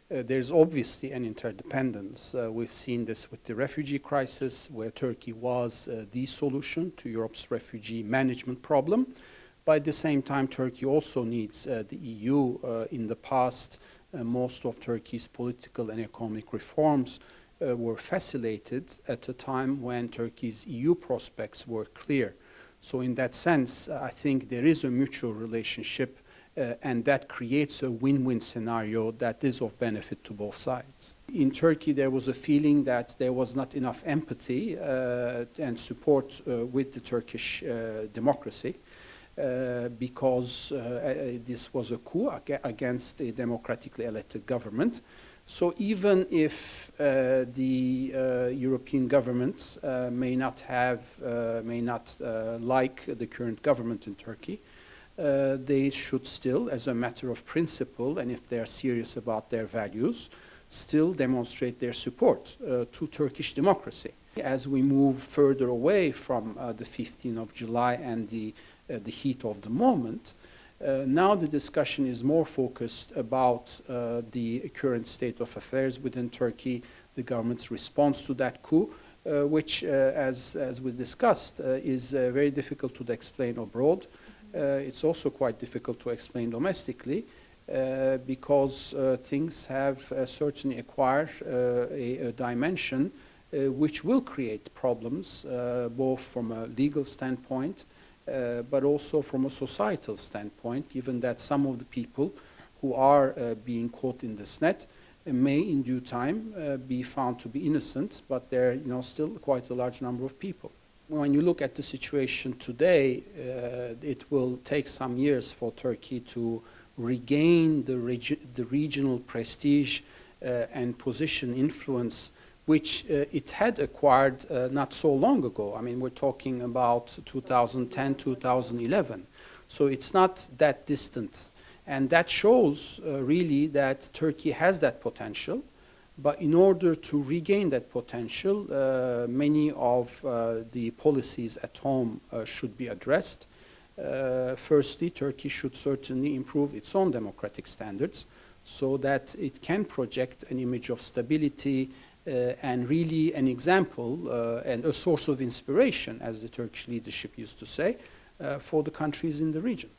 There's obviously an interdependence. We've seen this with the refugee crisis, where Turkey was the solution to Europe's refugee management problem. But at the same time, Turkey also needs the EU. In the past, most of Turkey's political and economic reforms were facilitated at a time when Turkey's EU prospects were clear. So in that sense, I think there is a mutual relationship, and that creates a win-win scenario that is of benefit to both sides. In Turkey, there was a feeling that there was not enough empathy and support with the Turkish democracy because this was a coup against a democratically elected government. So even if the European governments may not like the current government in Turkey, they should still, as a matter of principle, and if they are serious about their values, still demonstrate their support to Turkish democracy. As we move further away from the 15th of July and the heat of the moment, now the discussion is more focused about the current state of affairs within Turkey, the government's response to that coup, which, as we discussed, is very difficult to explain abroad. It's also quite difficult to explain domestically because things have certainly acquired a dimension which will create problems both from a legal standpoint but also from a societal standpoint, given that some of the people who are being caught in this net may in due time be found to be innocent, but there are still quite a large number of people. When you look at the situation today, it will take some years for Turkey to regain the regional prestige and position influence which it had acquired not so long ago. I mean, we're talking about 2010, 2011. So it's not that distant. And that shows really that Turkey has that potential. But in order to regain that potential, many of the policies at home should be addressed. Firstly, Turkey should certainly improve its own democratic standards so that it can project an image of stability and really an example and a source of inspiration, as the Turkish leadership used to say, for the countries in the region.